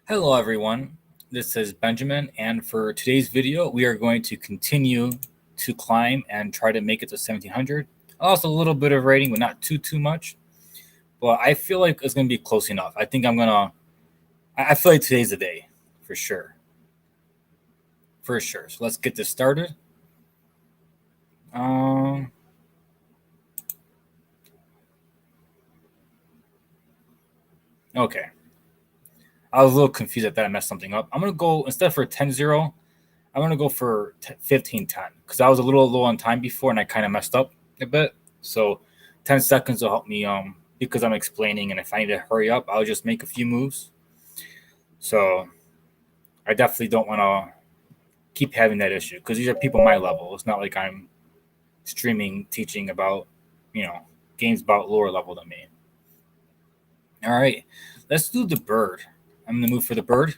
Hello everyone, this is Benjamin, and for today's video we are going to continue to climb and try to make it to 1700. Also a little bit of rating, but not too much. But I feel like it's going to be close enough. I think I feel like today's the day, for sure. For sure. So let's get this started. Okay. I was a little confused at that. I messed something up. I'm going to go, instead for 10-0, I'm going to go for 15-10 because I was a little low on time before and I kind of messed up a bit. So 10 seconds will help me because I'm explaining, and if I need to hurry up, I'll just make a few moves. So I definitely don't want to keep having that issue because these are people my level. It's not like I'm streaming, teaching about, games about lower level than me. All right, let's do the bird. I'm going to move for the bird.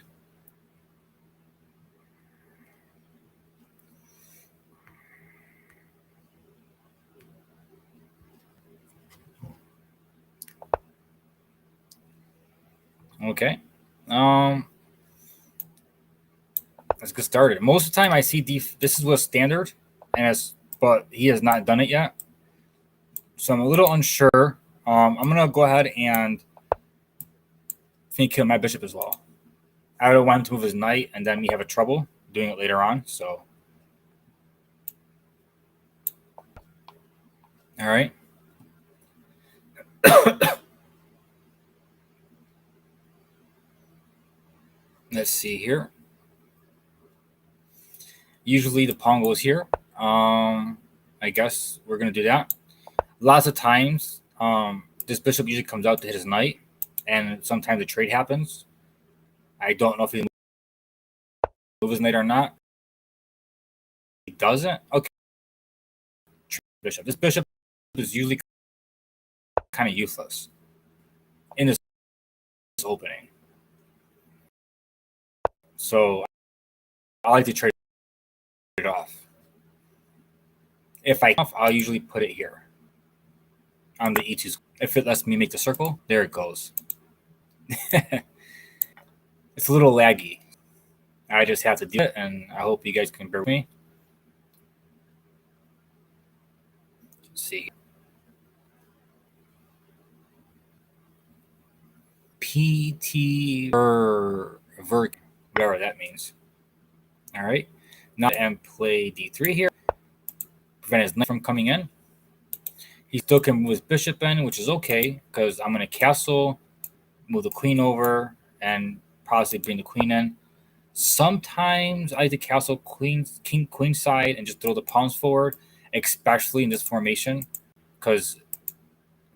Okay. Let's get started. Most of the time I see this is what's standard, but he has not done it yet. So I'm a little unsure. I'm gonna go ahead and think kill my bishop as well. I don't want him to move his knight, and then we have a trouble doing it later on. So, all right. Let's see here. Usually the pawn goes here. I guess we're gonna do that. Lots of times, this bishop usually comes out to hit his knight, and sometimes a trade happens. I don't know if he moves his knight or not. He doesn't. Okay. Bishop. This bishop is usually kind of useless in this opening. So I like to trade it off. If I'll usually put it here on the E2. If it lets me make the circle, there it goes. It's a little laggy. I just have to do it, and I hope you guys can bear with me. Let's see. PT whatever that means. All right. Now and play D3 here. Prevent his knight from coming in. He still can move his bishop in, which is okay because I'm going to castle, move the queen over, and possibly bring the queen in. Sometimes I like to castle queen side and just throw the pawns forward, especially in this formation, because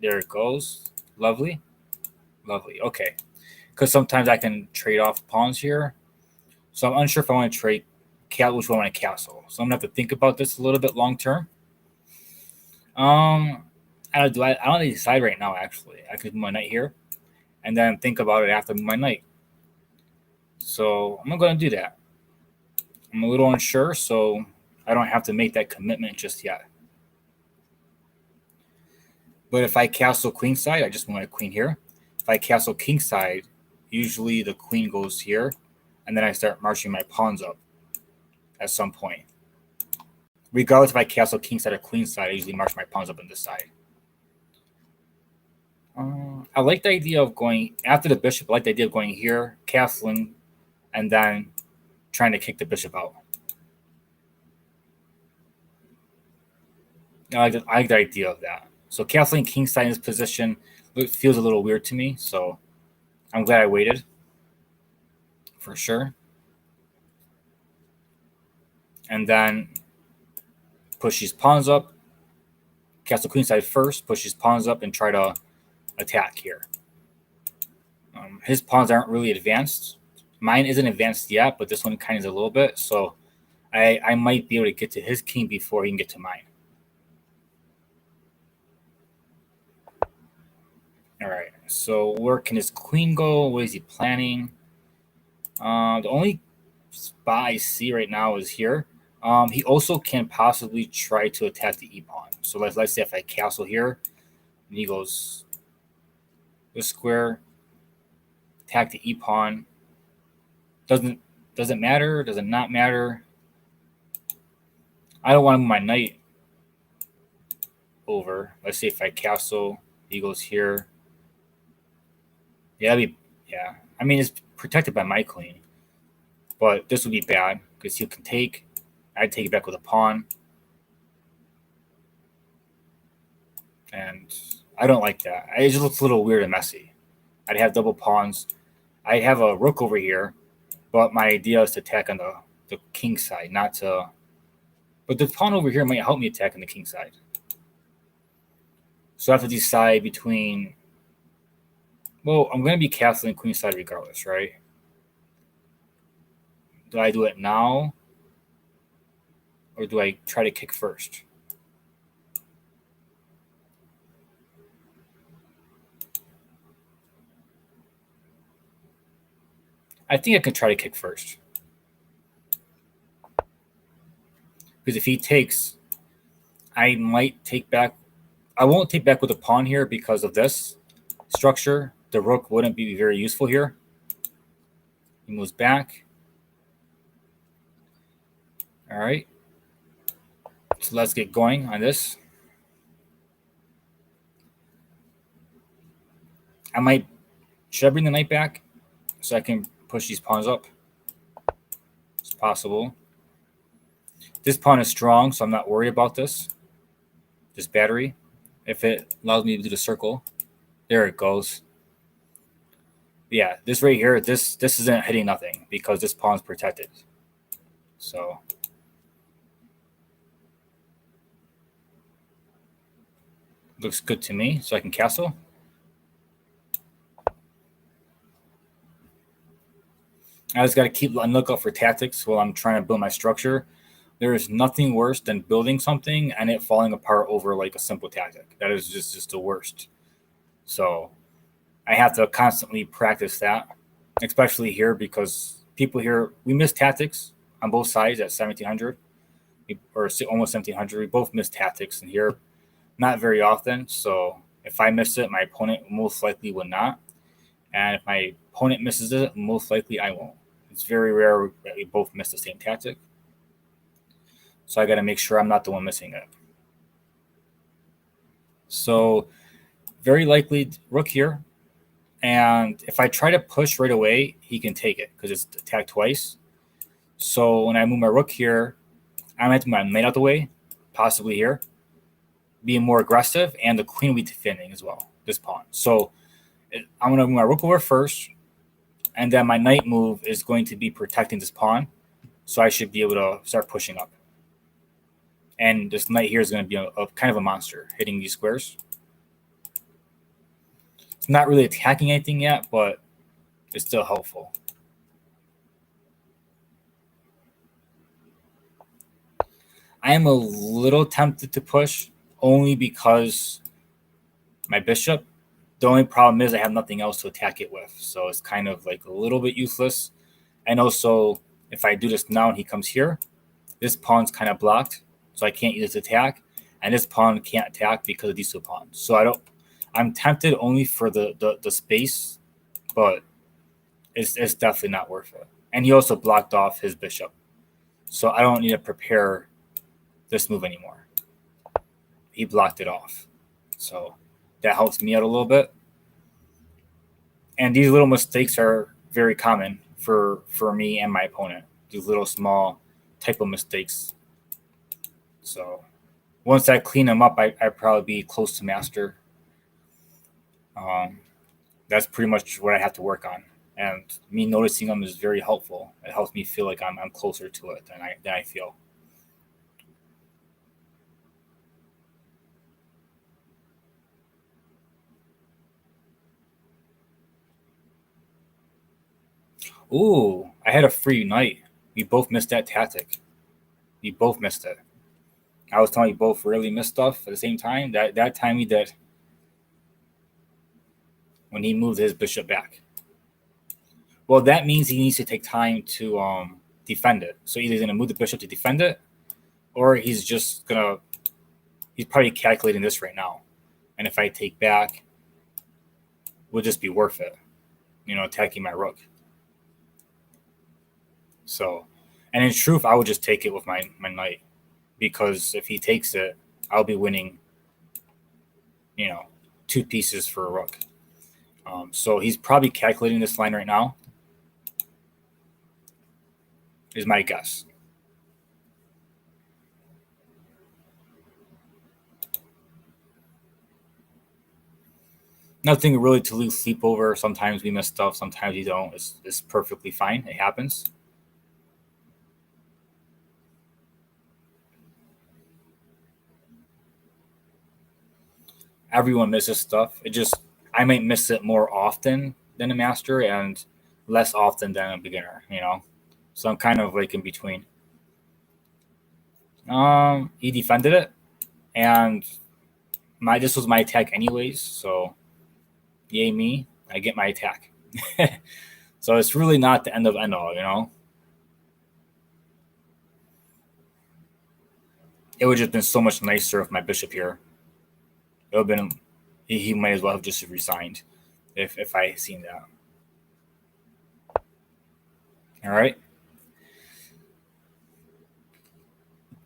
there it goes. Lovely. Okay. Because sometimes I can trade off pawns here. So I'm unsure if I want to trade which one I want to castle. So I'm going to have to think about this a little bit long term. I don't decide right now, actually. I could move my knight here and then think about it after my knight. So I'm not going to do that. I'm a little unsure, so I don't have to make that commitment just yet. But if I castle queenside, I just want a queen here. If I castle kingside, usually the queen goes here, and then I start marching my pawns up at some point. Regardless if I castle kingside or queenside, I usually march my pawns up on this side. I like the idea of going after the bishop. I like the idea of going here, castling, and then trying to kick the bishop out. I like the idea of that. So castling kingside in this position feels a little weird to me. So I'm glad I waited. For sure. And then push these pawns up. Castle queenside first. Push his pawns up and try to attack here. His pawns aren't really advanced. Mine isn't advanced yet, but this one kind of is a little bit. So I might be able to get to his king before he can get to mine. All right. So where can his queen go? What is he planning? The only spot I see right now is here. He also can possibly try to attack the e pawn. So let's say if I castle here, and he goes this square, attack the e pawn. Does it matter? Does it not matter? I don't want to move my knight over. Let's see if I castle. He goes here. Yeah, yeah. I mean, it's protected by my queen, but this would be bad because he can take. I'd take it back with a pawn, and I don't like that. It just looks a little weird and messy. I'd have double pawns. I have a rook over here, but my idea is to attack on the king side, not to. But the pawn over here might help me attack on the king side. So I have to decide between. Well, I'm going to be castling queen side regardless, right? Do I do it now? Or do I try to kick first? I think I can try to kick first. Because if he takes, I might take back. I won't take back with a pawn here because of this structure. The rook wouldn't be very useful here. He moves back. All right. So let's get going on this. Should I bring the knight back so I can push these pawns up? It's possible. This pawn is strong, so I'm not worried about this battery. If it allows me to do the circle, there it goes. Yeah, this right here, this isn't hitting nothing because this pawn's protected. So looks good to me, so I can castle. I just got to keep on lookout for tactics while I'm trying to build my structure. There is nothing worse than building something and it falling apart over like a simple tactic. That is just the worst. So I have to constantly practice that, especially here because people here, we miss tactics on both sides at 1700 or almost 1700. We both miss tactics, and here not very often. So if I miss it, my opponent most likely will not. And if my opponent misses it, most likely I won't. It's very rare that we both miss the same tactic. So I got to make sure I'm not the one missing it. So very likely rook here. And if I try to push right away, he can take it because it's attacked twice. So when I move my rook here, I'm going to have to move my knight out the way, possibly here, being more aggressive, and the queen will be defending as well, this pawn. So I'm going to move my rook over first, and then my knight move is going to be protecting this pawn. So I should be able to start pushing up. And this knight here is going to be a kind of a monster, hitting these squares. It's not really attacking anything yet, but it's still helpful. I am a little tempted to push only because my bishop. The only problem is I have nothing else to attack it with. So it's kind of like a little bit useless. And also, if I do this now and he comes here, this pawn's kind of blocked. So I can't use this attack. And this pawn can't attack because of these two pawns. So I'm tempted only for the space, but it's definitely not worth it. And he also blocked off his bishop. So I don't need to prepare this move anymore. He blocked it off. So that helps me out a little bit. And these little mistakes are very common for me and my opponent. These little small type of mistakes. So once I clean them up, I'd probably be close to master. That's pretty much what I have to work on. And me noticing them is very helpful. It helps me feel like I'm closer to it than I feel. Ooh, I had a free knight. We both missed that tactic. We both missed it. I was telling you both really missed stuff at the same time. That time we did. When he moved his bishop back. Well, that means he needs to take time to defend it. So either he's going to move the bishop to defend it, or he's probably calculating this right now. And if I take back, would just be worth it, attacking my rook. So, and in truth, I would just take it with my knight, because if he takes it, I'll be winning, 2 pieces for a rook. So he's probably calculating this line right now, is my guess. Nothing really to lose sleep over. Sometimes we miss stuff, sometimes we don't. It's perfectly fine. It happens. Everyone misses stuff. I might miss it more often than a master and less often than a beginner, So I'm kind of like in between. He defended it, and this was my attack anyways, so yay me, I get my attack. So it's really not the end of end all. It would have just been so much nicer if my bishop here. It would have been, he might as well have just resigned if I seen that. All right.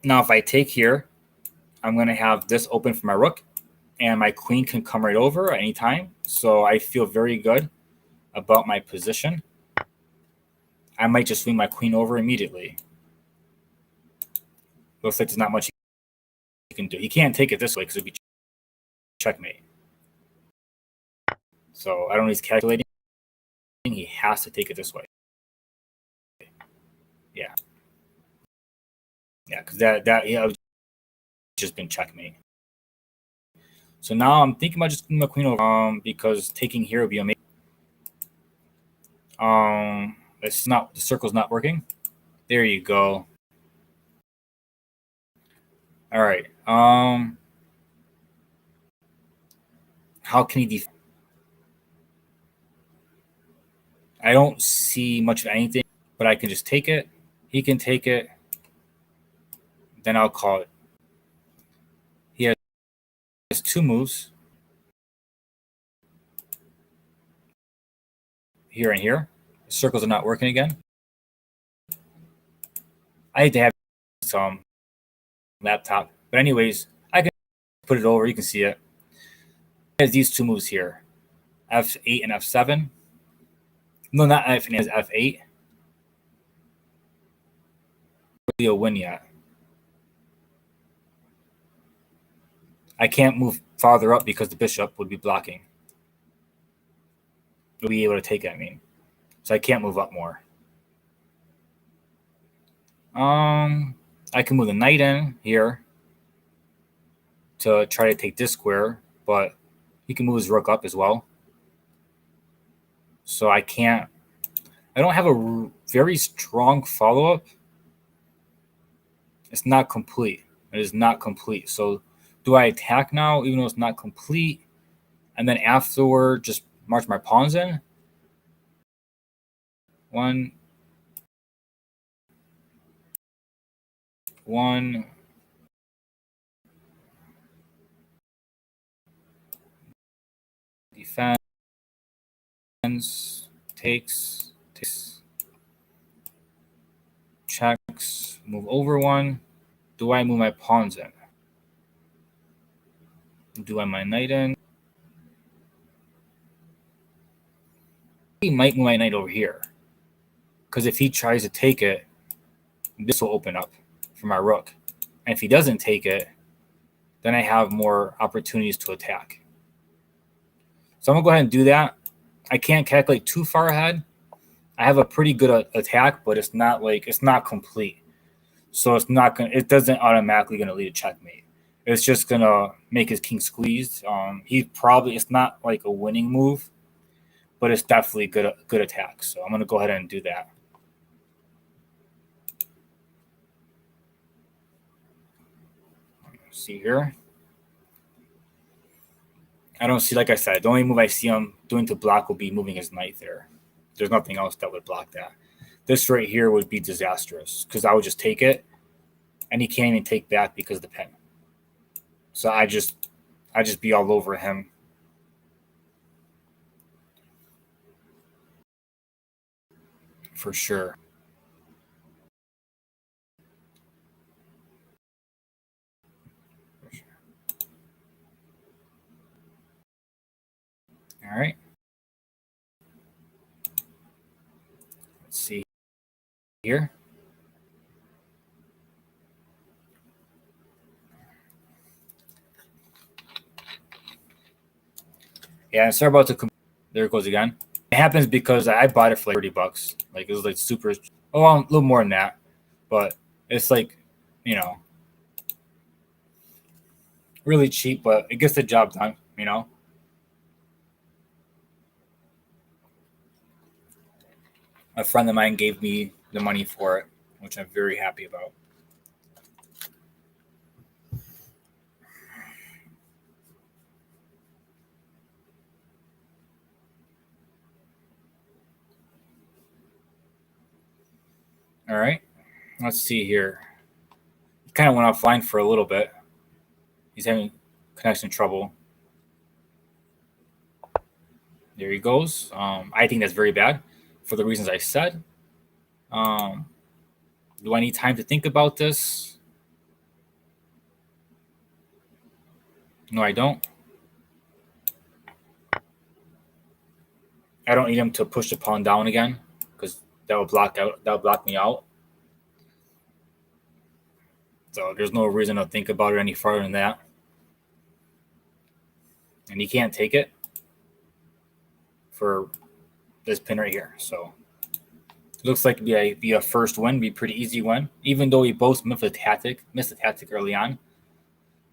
Now if I take here, I'm going to have this open for my rook, and my queen can come right over at any time. So I feel very good about my position. I might just swing my queen over immediately. Looks like there's not much he can do. He can't take it this way because it'd be checkmate. So I don't know, he's calculating. He has to take it this way. Yeah. Yeah, because that would just been checkmate. So now I'm thinking about just putting my queen over, because taking here would be amazing. It's not, the circle's not working. There you go. All right. How can he defend? I don't see much of anything, but I can just take it. He can take it. Then I'll call it. He has 2 moves. Here and here. The circles are not working again. I hate to have some laptop. But anyways, I can put it over. You can see it. It has these 2 moves here. F8 and F7. No, not F8. It has F8. Really a win yet. I can't move farther up because the bishop would be blocking. Would be able to take it, I mean. So I can't move up more. I can move the knight in here to try to take this square, but he can move his rook up as well. So I don't have a very strong follow-up. It's not complete. It is not complete. So do I attack now, even though it's not complete, and then afterward just march my pawns in? 1, 1. Defense, takes, checks, move over 1. Do I move my pawns in? Do I my knight in? He might move my knight over here, because if he tries to take it, this will open up for my rook. And if he doesn't take it, then I have more opportunities to attack. So I'm going to go ahead and do that. I can't calculate too far ahead. I have a pretty good attack, but it's not complete. So it doesn't automatically going to lead to checkmate. It's just going to make his king squeezed. It's not like a winning move, but it's definitely good attack. So I'm going to go ahead and do that. See here. I don't see, like I said, the only move I see him doing to block will be moving his knight there. There's nothing else that would block that. This right here would be disastrous because I would just take it, and he can't even take back because of the pin. So I just be all over him. For sure. Let's see here. Yeah, sorry about the. There it goes again. It happens because I bought it for like $30. Like it was like super. Oh, a little more than that, but it's like, you know, really cheap, but it gets the job done. You know. A friend of mine gave me the money for it, which I'm very happy about. All right, let's see here. He kind of went offline for a little bit. He's having connection trouble. There he goes. I think that's very bad for the reasons I said. Do I need time to think about this? No, I don't. I don't need him to push the pawn down again because that will block out. That will block me out. So there's no reason to think about it any further than that. And he can't take it for this pin right here. So it looks like be a first win, be a pretty easy win, even though we both missed the tactic early on.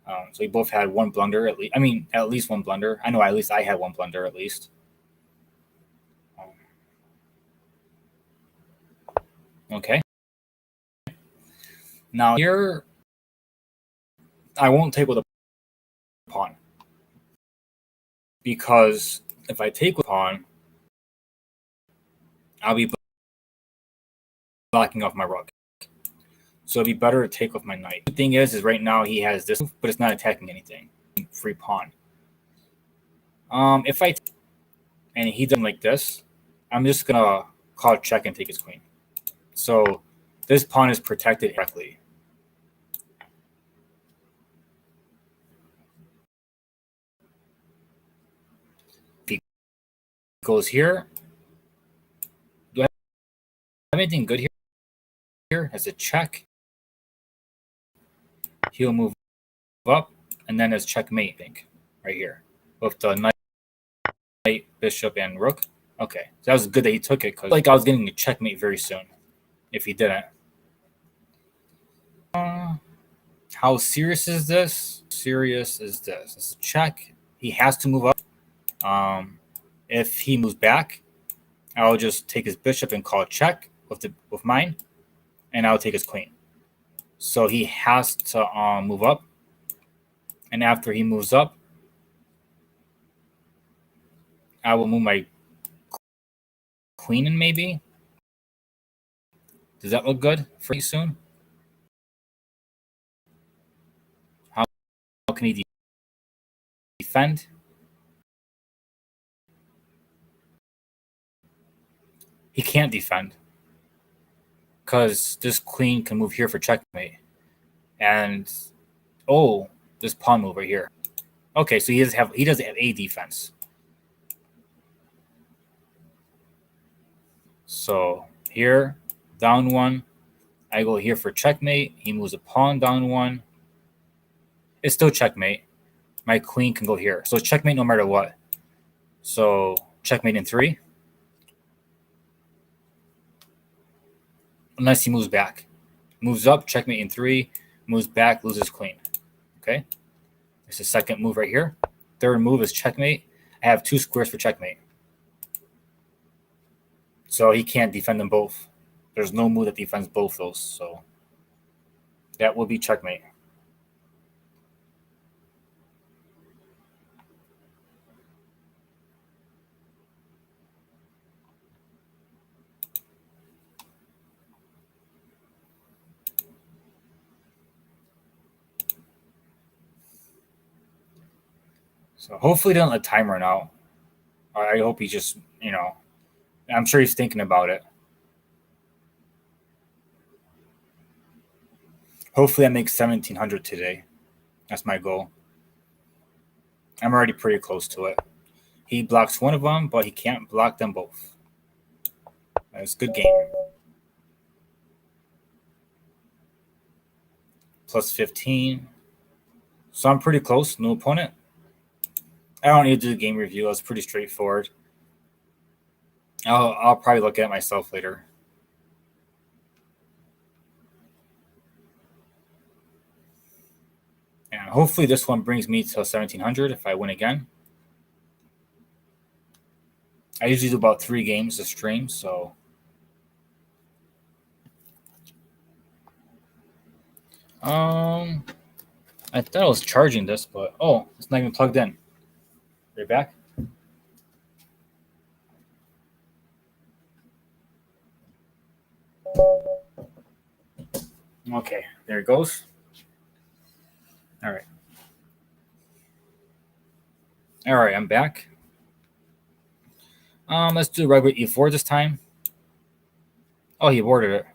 So we both had one blunder at least. I mean, at least one blunder. I know at least I had one blunder at least. Okay. Now here, I won't take with a pawn because if I take with a pawn, I'll be blocking off my rook. So it'd be better to take with my knight. The thing is right now he has this move, but it's not attacking anything. Free pawn. If I and he does like this, I'm just gonna call check and take his queen. So this pawn is protected correctly. If he goes here, do I have anything good here? Here as a check. He'll move up, and then as checkmate, I think, right here with the knight, bishop, and rook. Okay, so that was good that he took it because like I was getting a checkmate very soon if he didn't. How serious is this? Serious is this? It's a check. He has to move up. If he moves back, I'll just take his bishop and call check with mine, and I'll take his queen. So he has to move up, and after he moves up, I will move my queen in maybe. Does that look good for you soon? How can he defend? He can't defend because this queen can move here for checkmate. And oh, this pawn move right here. Okay, so he doesn't have a defense. So here, down one. I go here for checkmate. He moves a pawn down one. It's still checkmate. My queen can go here. So it's checkmate no matter what. So checkmate in 3. Unless he moves back. Moves up, checkmate in 3. Moves back, loses queen. Okay? There's the second move right here. Third move is checkmate. I have 2 squares for checkmate. So he can't defend them both. There's no move that defends both those. So that will be checkmate. So hopefully he doesn't let time run out. I hope he just, I'm sure he's thinking about it. Hopefully I make 1,700 today. That's my goal. I'm already pretty close to it. He blocks one of them, but he can't block them both. That's a good game. Plus 15. So I'm pretty close. No opponent. I don't need to do the game review. That's pretty straightforward. I'll probably look at it myself later. And hopefully this one brings me to 1700 if I win again. I usually do about 3 games a stream, so I thought I was charging this, but oh, it's not even plugged in. Right back. Okay, there it goes. All right. All right, I'm back. Let's do regular E4 this time. Oh, he aborted it.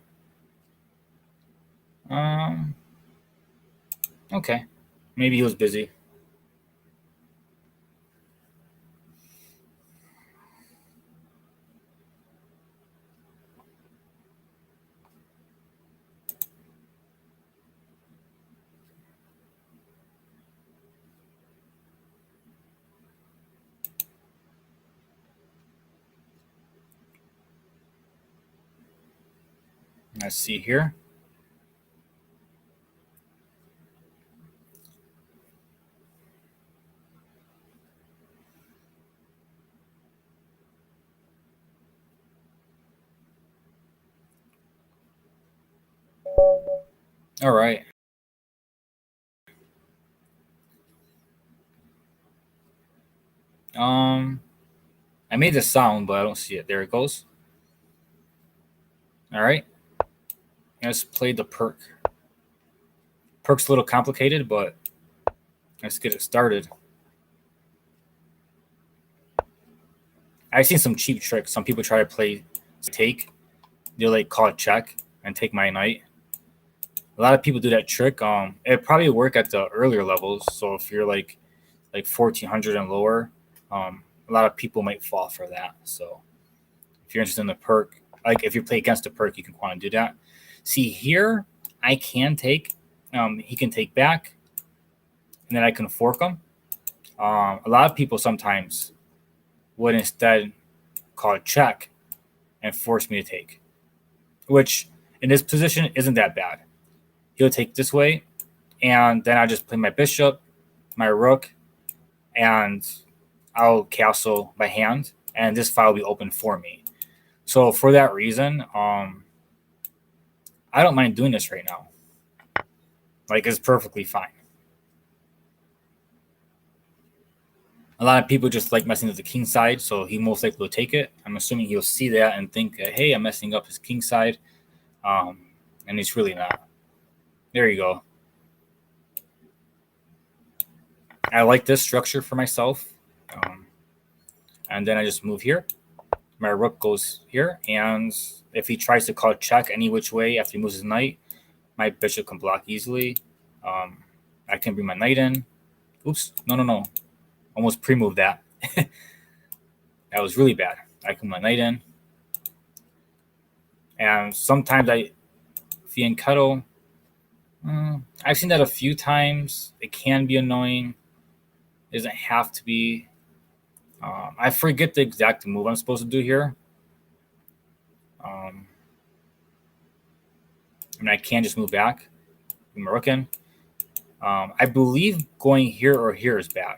Okay. Maybe he was busy. Let's see here. All right. I made the sound, but I don't see it. There it goes. All right. Let's play the perk. Perk's a little complicated, but let's get it started. I've seen some cheap tricks. Some people try to play take. They'll like call it check and take my knight. A lot of people do that trick. It probably work at the earlier levels. So if you're like 1400 and lower, a lot of people might fall for that. So if you're interested in the perk, like if you play against the perk, you can want to do that. See here, I can take. He can take back, and then I can fork him. A lot of people sometimes would instead call it check and force me to take, which in this position isn't that bad. He'll take this way, and then I just play my bishop, my rook, and I'll castle by hand, and this file will be open for me. So for that reason, I don't mind doing this right now. Like, it's perfectly fine. A lot of people just like messing with the king side, so he most likely will take it. I'm assuming he'll see that and think, hey, I'm messing up his king side. And he's really not. There you go. I like this structure for myself. And then I just move here. My rook goes here. And if he tries to call check any which way after he moves his knight, my bishop can block easily. I can bring my knight in. Oops. No. Almost pre-moved that. That was really bad. I can put my knight in. And sometimes fianchetto. I've seen that a few times. It can be annoying. It doesn't have to be. I forget the exact move I'm supposed to do here. I can't just move back. My rook in. I believe going here or here is bad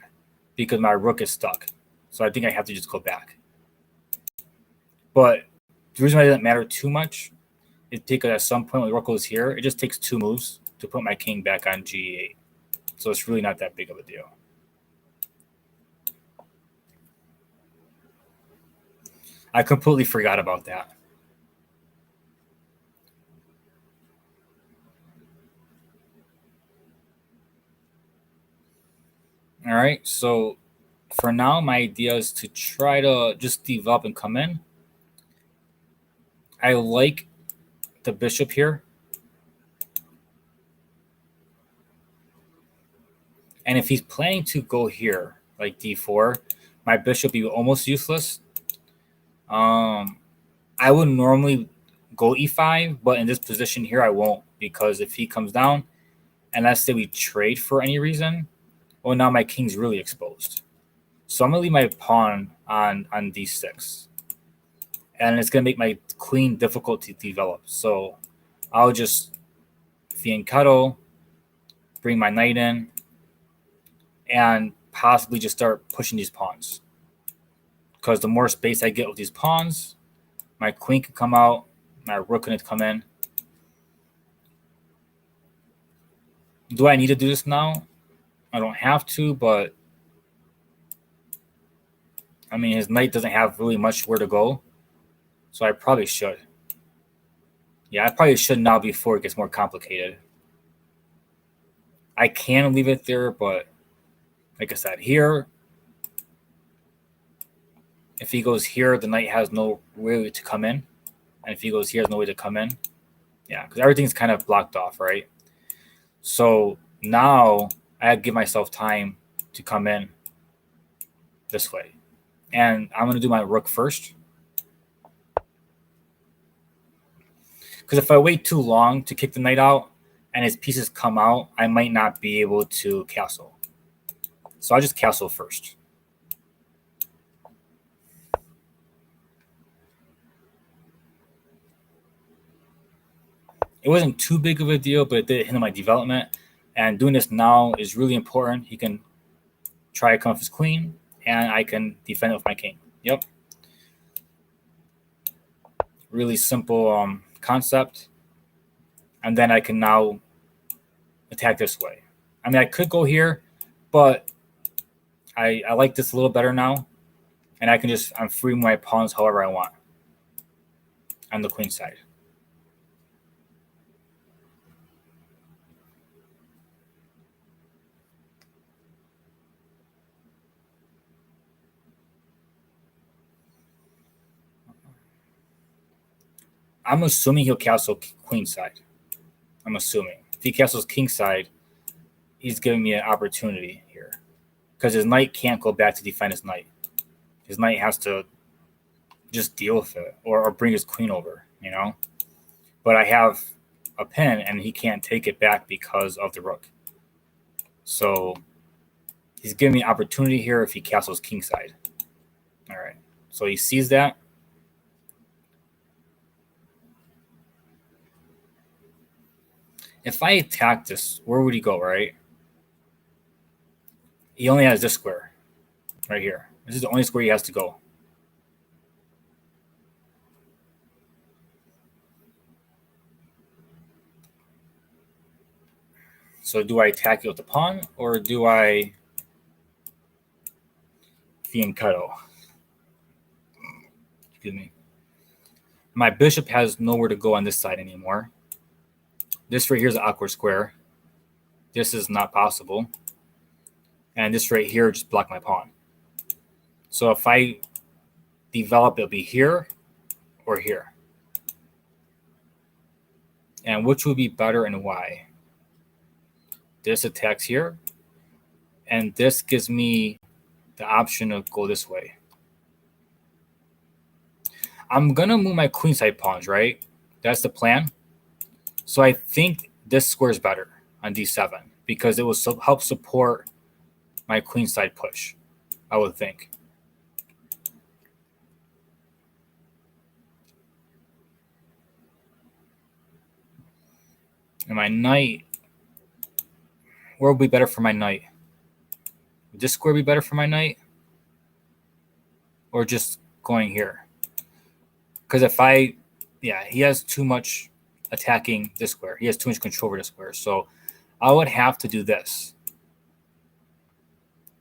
because my rook is stuck. So I think I have to just go back. But the reason why it doesn't matter too much is because at some point when the rook goes here, it just takes 2 moves to put my king back on g8. So it's really not that big of a deal. I completely forgot about that. All right, so for now, my idea is to try to just develop and come in. I like the bishop here. And if he's planning to go here, like d4, my bishop will be almost useless. I I would normally go e5, but in this position here, I won't, because if he comes down, and let's say we trade for any reason, well, now my king's really exposed. So I'm going to leave my pawn on d6. And it's going to make my queen difficult to develop. So I'll just fianchetto, bring my knight in, and possibly just start pushing these pawns. Because the more space I get with these pawns, my queen can come out, my rook can come in. Do I need to do this now? I don't have to, but I mean, his knight doesn't have really much where to go, so I probably should. Yeah, I probably should now before it gets more complicated. I can leave it there, but like I said, here, if he goes here, the knight has no way to come in. And if he goes here, there's no way to come in. Yeah, because everything's kind of blocked off, right? So now I give myself time to come in this way. And I'm going to do my rook first. Because if I wait too long to kick the knight out and his pieces come out, I might not be able to castle. So I'll just castle first. It wasn't too big of a deal, but it did hinder my development. And doing this now is really important. He can try to come with his queen, and I can defend it with my king. Yep. Really simple concept. And then I can now attack this way. I mean, I could go here, but I like this a little better now. And I can I'm free my pawns however I want on the queen side. I'm assuming he'll castle queen side. I'm assuming. If he castles king side, he's giving me an opportunity here. Because his knight can't go back to defend his knight. His knight has to just deal with it or bring his queen over, you know? But I have a pin and he can't take it back because of the rook. So he's giving me an opportunity here if he castles king side. All right. So he sees that. If I attack this, where would he go, right? He only has this square right here. This is the only square he has to go. So do I attack it with the pawn or do I fianchetto? Excuse me. My bishop has nowhere to go on this side anymore. This right here is an awkward square. This is not possible. And this right here just blocked my pawn. So if I develop, it'll be here or here. And which would be better and why? This attacks here. And this gives me the option to go this way. I'm going to move my queenside pawns, right? That's the plan. So I think this square is better on d7 because it will help support my queenside push, I would think. And my knight, where would be better for my knight? Would this square be better for my knight? Or just going here? Because if he has too much attacking this square. He has too much control over this square. So I would have to do this.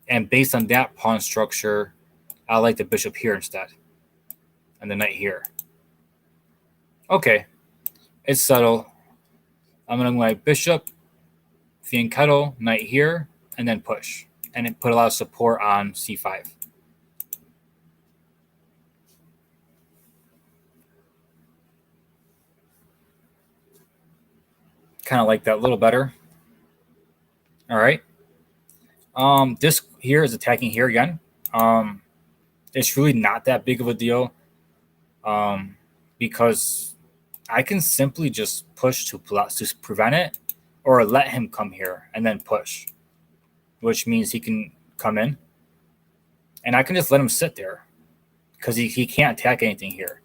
And based on that pawn structure, I like the bishop here instead. And the knight here. Okay. It's subtle. I'm going to move my bishop, fianchetto, knight here, and then push. And it put a lot of support on c5. Kind of like that a little better. All right. This here is attacking here again. It's really not that big of a deal. because I can simply just push to prevent it, or let him come here and then push, which means he can come in, and I can just let him sit there because he can't attack anything here.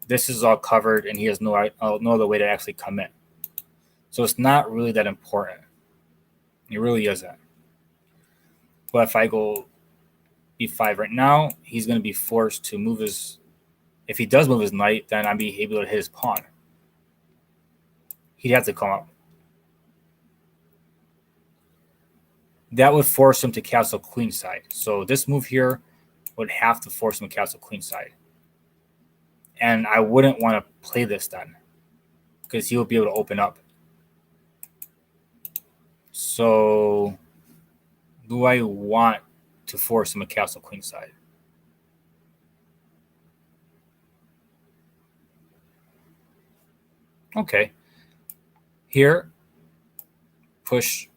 This is all covered, and he has no other way to actually come in. So it's not really that important. It really isn't. But if I go e5 right now, he's going to be forced to move his. If he does move his knight, then I'd be able to hit his pawn. He'd have to come up. That would force him to castle queenside. So this move here would have to force him to castle queenside. And I wouldn't want to play this then, because he will be able to open up. So do I want to force him to castle queenside? Okay. Here, push.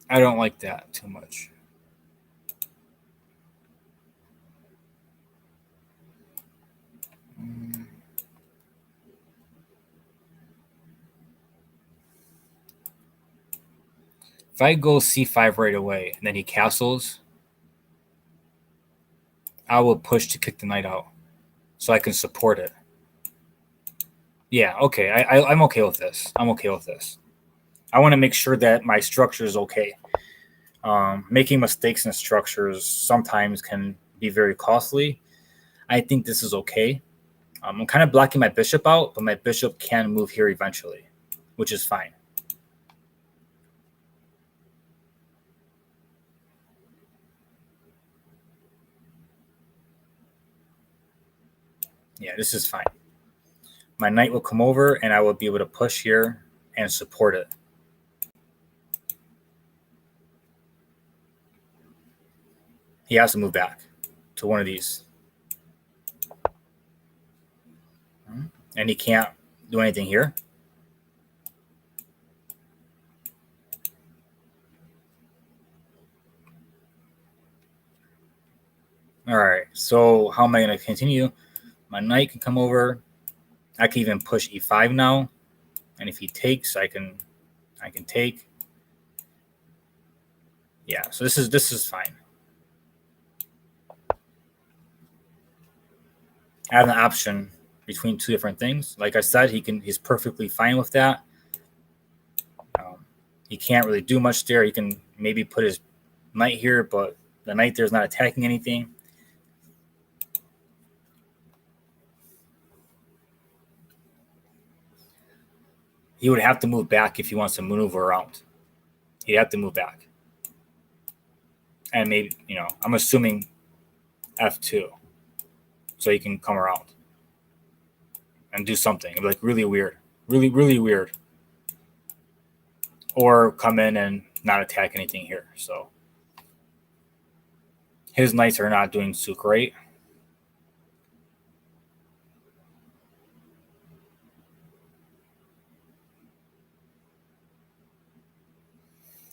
I don't like that too much. If I go c5 right away and then he castles, I will push to kick the knight out so I can support it. Yeah, okay. I'm okay with this. I'm okay with this. I want to make sure that my structure is okay. Making mistakes in structures sometimes can be very costly. I think this is okay. I'm kind of blocking my bishop out, but my bishop can move here eventually, which is fine. Yeah, this is fine. My knight will come over, and I will be able to push here and support it. He has to move back to one of these. And he can't do anything here. All right, so how am I going to continue? My knight can come over. I can even push e5 now. And if he takes, I can take. Yeah, so this is fine. I have an option between two different things. Like I said, he's perfectly fine with that. He can't really do much there. He can maybe put his knight here, but the knight there is not attacking anything. He would have to move back if he wants to maneuver around. He'd have to move back. And maybe, I'm assuming f2. So he can come around and do something. It'd be like really weird. Really, really weird. Or come in and not attack anything here. So his knights are not doing so great.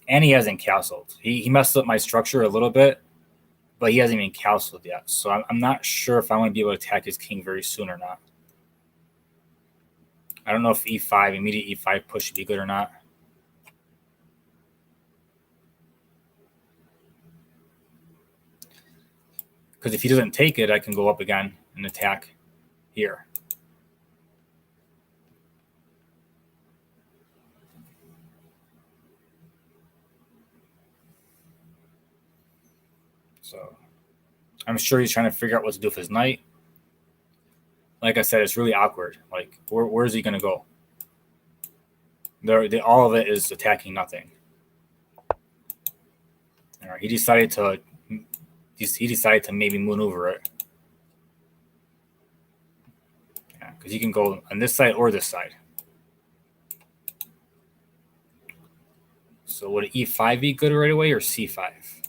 And he hasn't castled. He messed up my structure a little bit, but he hasn't even castled yet. So I'm not sure if I want to be able to attack his king very soon or not. I don't know if e5, immediate e5 push should be good or not. Because if he doesn't take it, I can go up again and attack here. So I'm sure he's trying to figure out what to do with his knight. Like I said, it's really awkward. Like, where is he going to go? All of it is attacking nothing. All right, he decided to maybe maneuver it. Yeah, because he can go on this side or this side. So would e5 be good right away or c5?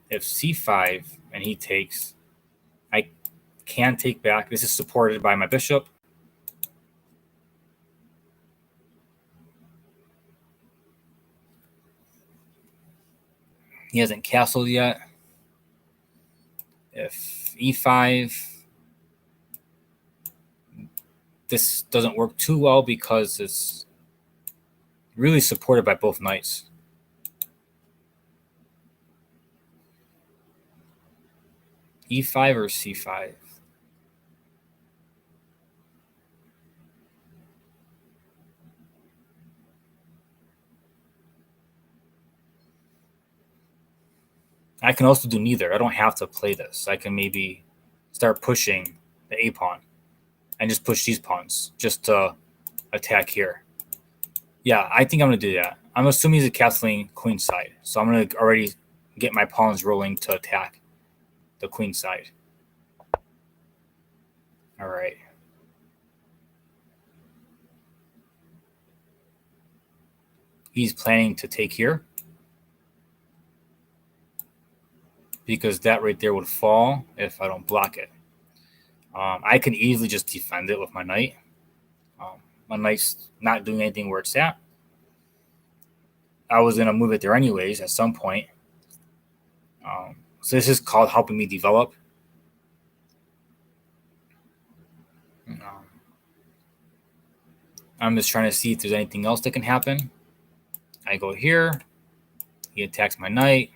If c5 and he takes, I can take back. This is supported by my bishop. He hasn't castled yet. If e5, this doesn't work too well because it's really supported by both knights. e5 or c5? I can also do neither. I don't have to play this. I can maybe start pushing the a pawn and just push these pawns just to attack here. Yeah, I think I'm going to do that. I'm assuming he's a castling queen side, so I'm going to already get my pawns rolling to attack the queen side. All right. He's planning to take here because that right there would fall if I don't block it. I can easily just defend it with my knight. My knight's not doing anything where it's at. I was going to move it there anyways at some point. So this is called helping me develop. I'm just trying to see if there's anything else that can happen. I go here. He attacks my knight.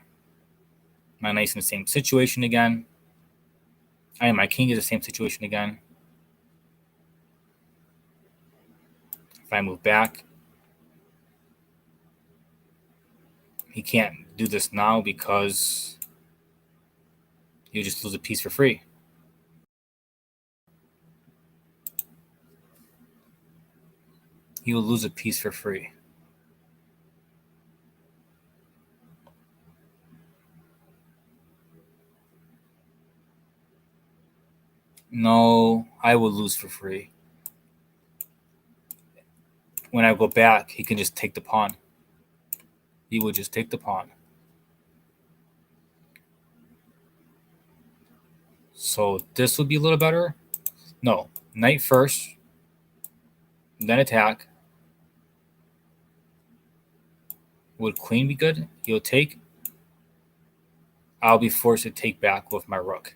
My knight's in the same situation again. My king is the same situation again. If I move back, he can't do this now because you just lose a piece for free. He will lose a piece for free. No, I will lose for free. When I go back, he can just take the pawn. He will just take the pawn. So this would be a little better. No, knight first, then attack. Would queen be good? He'll take. I'll be forced to take back with my rook.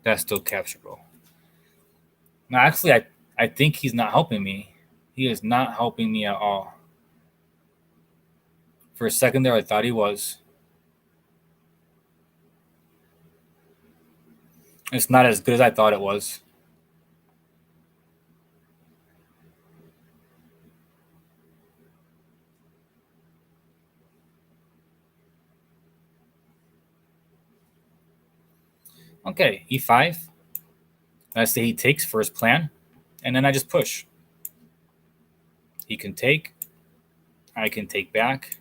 That's still capturable. Now, actually, I think he's not helping me. He is not helping me at all. For a second there, I thought he was. It's not as good as I thought it was. Okay, e5. Let's say he takes for his plan, and then I just push. He can take. I can take back.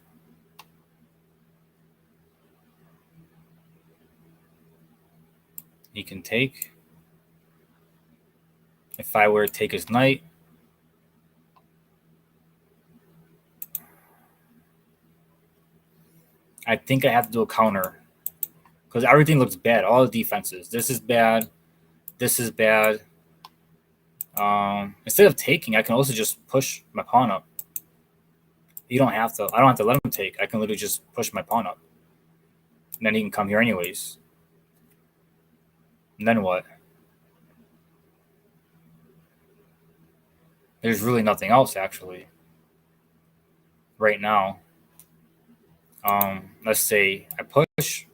He can take. If I were to take his knight, I think I have to do a counter because everything looks bad. All the defenses. This is bad. This is bad. Instead of taking, I can also just push my pawn up. You don't have to. I don't have to let him take. I can literally just push my pawn up. And then he can come here anyways. And then what? There's really nothing else, actually. Right now. Let's say I push.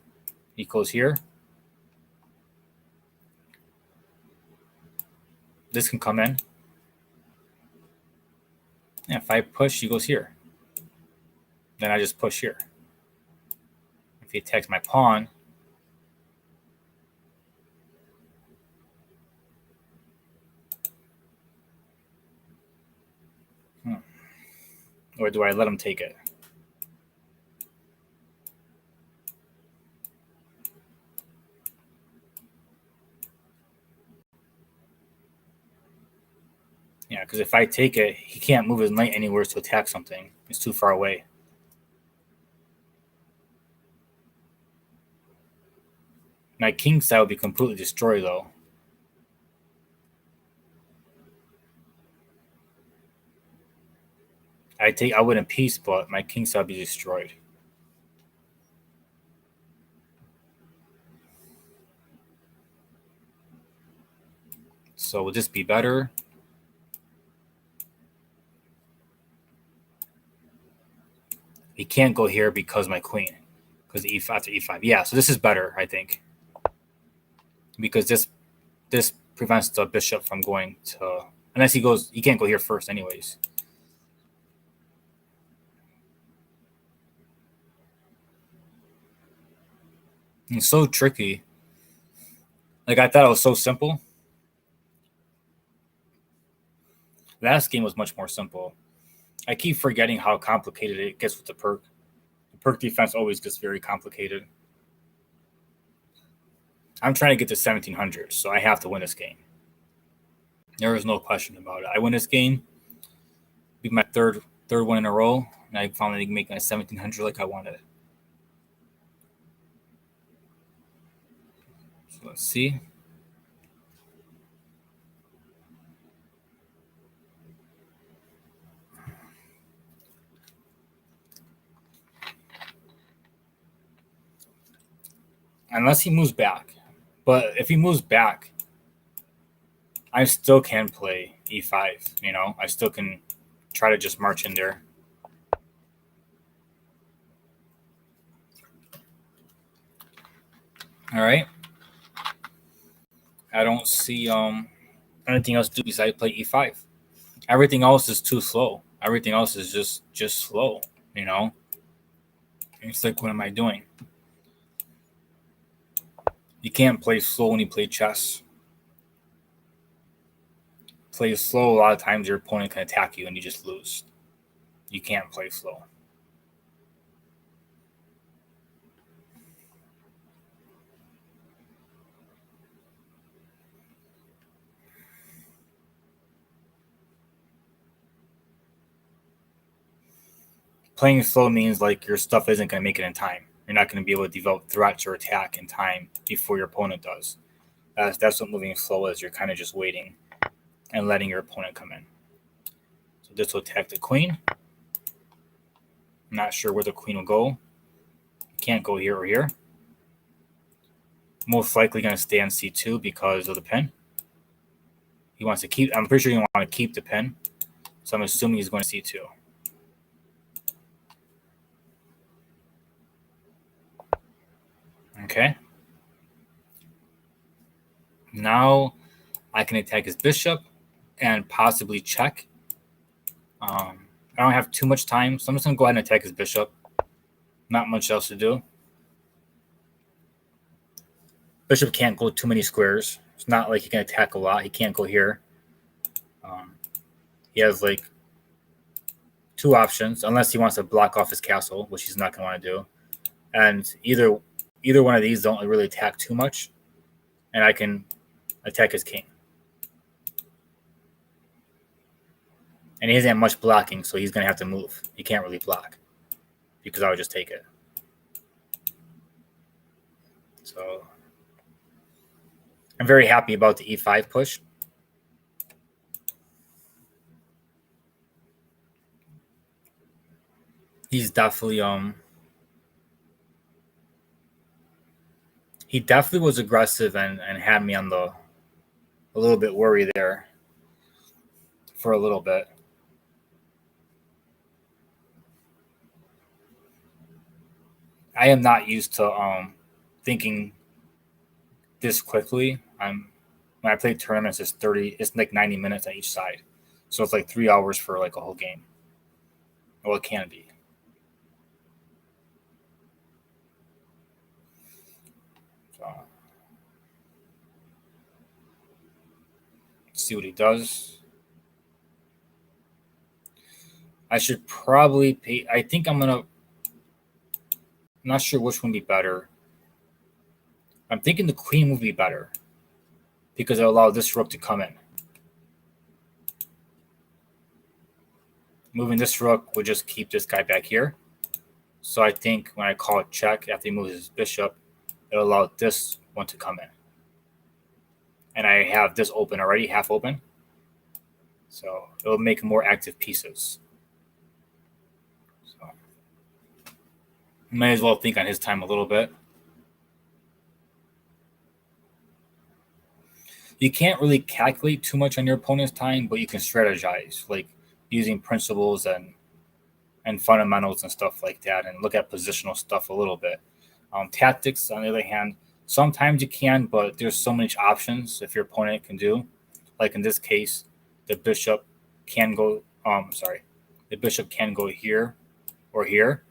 He goes here. This can come in. And if I push, he goes here. Then I just push here. If he attacks my pawn, or do I let him take it? Yeah, because if I take it, he can't move his knight anywhere to attack something. It's too far away. My king side would be completely destroyed, though. I win in peace, but my king side be destroyed. So would this be better? He can't go here because my queen, because e5 after e5. Yeah, so this is better, I think, because this prevents the bishop from going to, unless he goes, he can't go here first, anyways. It's so tricky. Like, I thought it was so simple. Last game was much more simple. I keep forgetting how complicated it gets with the perk. The perk defense always gets very complicated. I'm trying to get to 1700, so I have to win this game. There is no question about it. I win this game, be my third one in a row, and I finally make my 1700 like I wanted. So let's see. Unless he moves back. But if he moves back, I still can play e5, you know? I still can try to just march in there. All right. I don't see anything else to do besides play e5. Everything else is too slow. Everything else is just slow, you know? It's like, what am I doing? You can't play slow when you play chess. Play slow, a lot of times your opponent can attack you and you just lose. You can't play slow. Playing slow means like your stuff isn't going to make it in time. You're not going to be able to develop threats or attack in time before your opponent does. That's what moving slow is. You're kind of just waiting and letting your opponent come in. So this will attack the queen. I'm not sure where the queen will go. Can't go here or here. Most likely going to stay on c2 because of the pin. He wants to keep. I'm pretty sure he wants to keep the pin. So I'm assuming he's going to c2. Okay. Now I can attack his bishop and possibly check. I don't have too much time, so I'm just going to go ahead and attack his bishop. Not much else to do. Bishop can't go too many squares. It's not like he can attack a lot. He can't go here. He has like two options, unless he wants to block off his castle, which he's not going to want to do. And either one of these don't really attack too much, and I can attack his king. And he doesn't have much blocking, so he's going to have to move. He can't really block because I would just take it. So I'm very happy about the e5 push. He's definitely he definitely was aggressive and had me on a little bit worried there for a little bit. I am not used to thinking this quickly. When I play tournaments, it's like 90 minutes on each side. So it's like 3 hours for like a whole game. Well, it can be. So, let's see what he does. I should probably pay. I think I'm not sure which one would be better. I'm thinking the queen would be better because it allows this rook to come in. Moving this rook would just keep this guy back here. So I think when I call it check after he moves his bishop, it'll allow this one to come in. And I have this open already, half open. So it'll make more active pieces. Might as well think on his time a little bit. You can't really calculate too much on your opponent's time, but you can strategize, like using principles and fundamentals and stuff like that, and look at positional stuff a little bit. Tactics, on the other hand, sometimes you can, but there's so many options if your opponent can do. Like in this case, the bishop can go. The bishop can go here or here,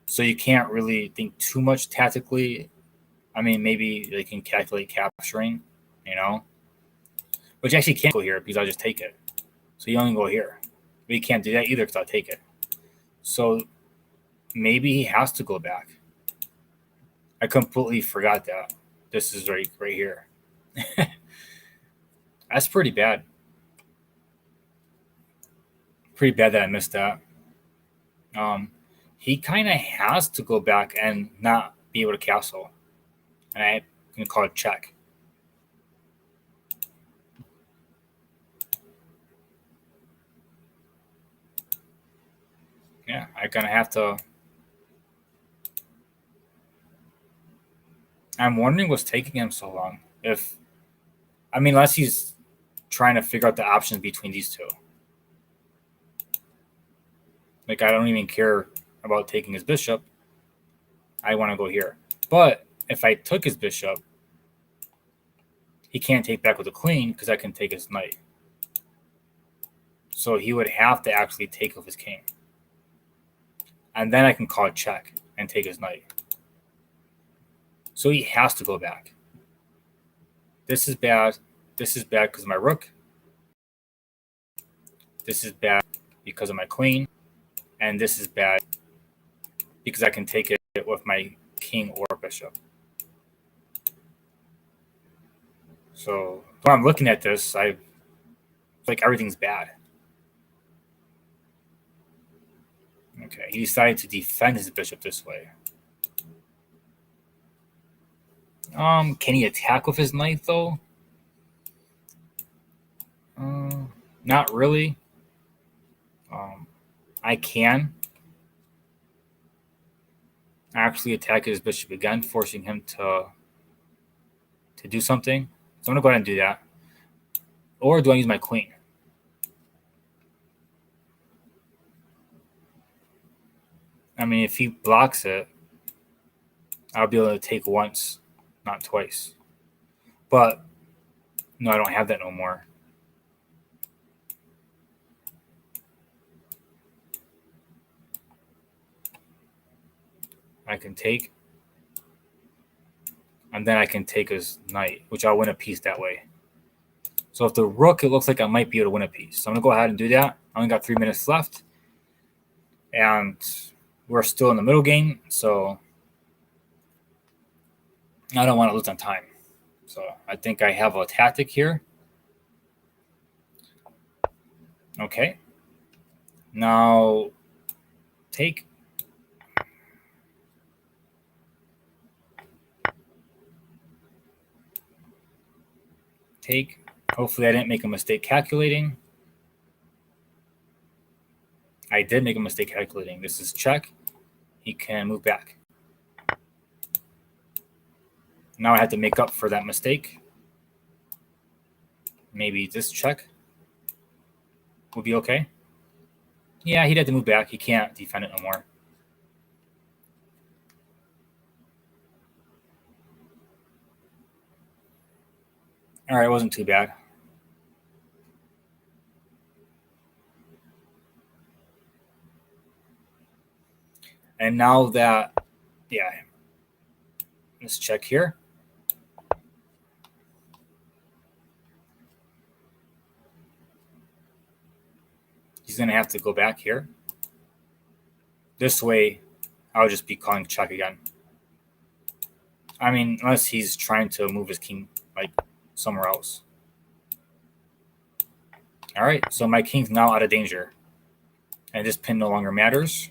so you can't really think too much tactically. I mean, maybe they can calculate capturing, you know, which actually can't go here because I'll just take it. So you only go here, but you can't do that either because I'll take it. So maybe he has to go back. I completely forgot that. This is right here. That's pretty bad. Pretty bad that I missed that. He kind of has to go back and not be able to castle. And I can call it check. Yeah, I kind of have to. I'm wondering what's taking him so long. Unless he's trying to figure out the options between these two. Like, I don't even care about taking his bishop. I want to go here. But if I took his bishop, he can't take back with the queen because I can take his knight. So he would have to actually take with his king. And then I can call it check and take his knight. So he has to go back. This is bad. This is bad because of my rook. This is bad because of my queen. And this is bad because I can take it with my king or bishop. So when I'm looking at this, I like everything's bad. Okay, he decided to defend his bishop this way. Can he attack with his knight though? Not really. I can actually attack his bishop again, forcing him to do something. So I'm gonna go ahead and do that. Or do I use my queen? I mean, if he blocks it, I'll be able to take once, not twice. But no, I don't have that no more. I can take, and then I can take his knight, which I'll win a piece that way. So if the rook, it looks like I might be able to win a piece. So I'm gonna go ahead and do that. I only got 3 minutes left, and we're still in the middle game, so I don't want to lose on time. So I think I have a tactic here. Okay. Now take. Take. Hopefully I didn't make a mistake calculating. I did make a mistake calculating. This is check. He can move back. Now I have to make up for that mistake. Maybe this check will be okay. Yeah, he'd have to move back. He can't defend it no more. All right, it wasn't too bad. And now that, yeah, let's check here. He's going to have to go back here. This way, I'll just be calling check again. I mean, unless he's trying to move his king like somewhere else. All right, so my king's now out of danger. And this pin no longer matters.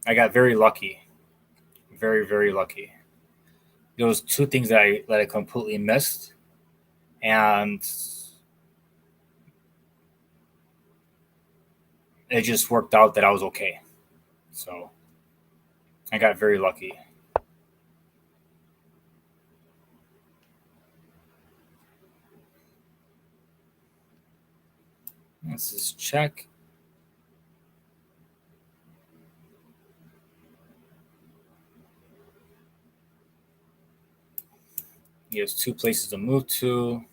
I got very lucky. Very, very lucky. Those two things that I completely missed. And it just worked out that I was okay. So I got very lucky. This is check. He has 2 places to move to.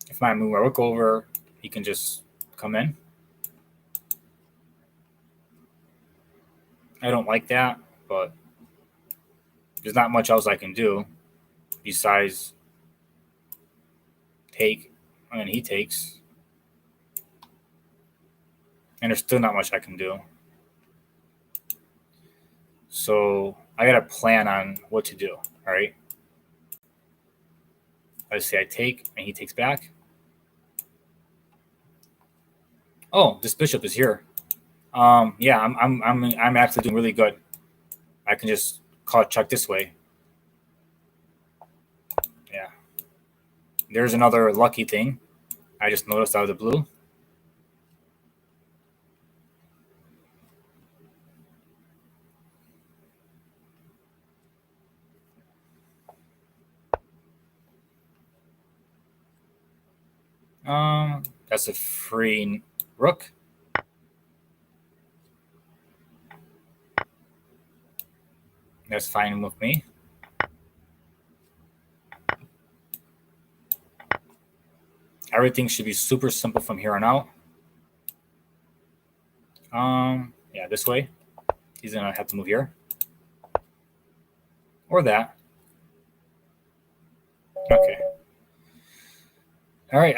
If I move my rook over, he can just come in. I don't like that, but there's not much else I can do besides take, and he takes. And there's still not much I can do. So I got to plan on what to do, all right? Let's say I take, and he takes back. Oh, this bishop is here. Yeah, I'm actually doing really good. I can just call it check this way. Yeah. There's another lucky thing I just noticed out of the blue. That's a free rook. That's fine with me. Everything should be super simple from here on out. Yeah, this way. He's gonna have to move here. Or that. Okay. All right,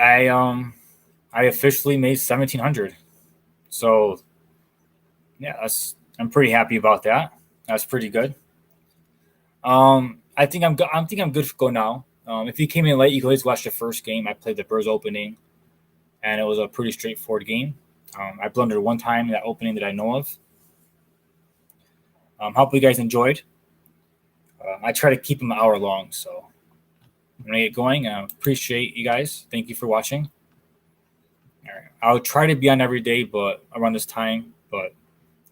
I officially made 1700. So yeah, I'm pretty happy about that. That's pretty good. I think I'm good to go now. If you came in late, you can always watch the first game. I played the Burrs opening, and it was a pretty straightforward game. I blundered one time in that opening that I know of. Hope you guys enjoyed. I try to keep them an hour long, so I'm gonna get going. Appreciate you guys. Thank you for watching. All right. I'll try to be on every day, but around this time. But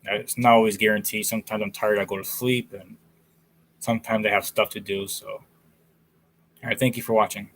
it's not always guaranteed. Sometimes I'm tired. I go to sleep, and sometimes I have stuff to do. So, all right. Thank you for watching.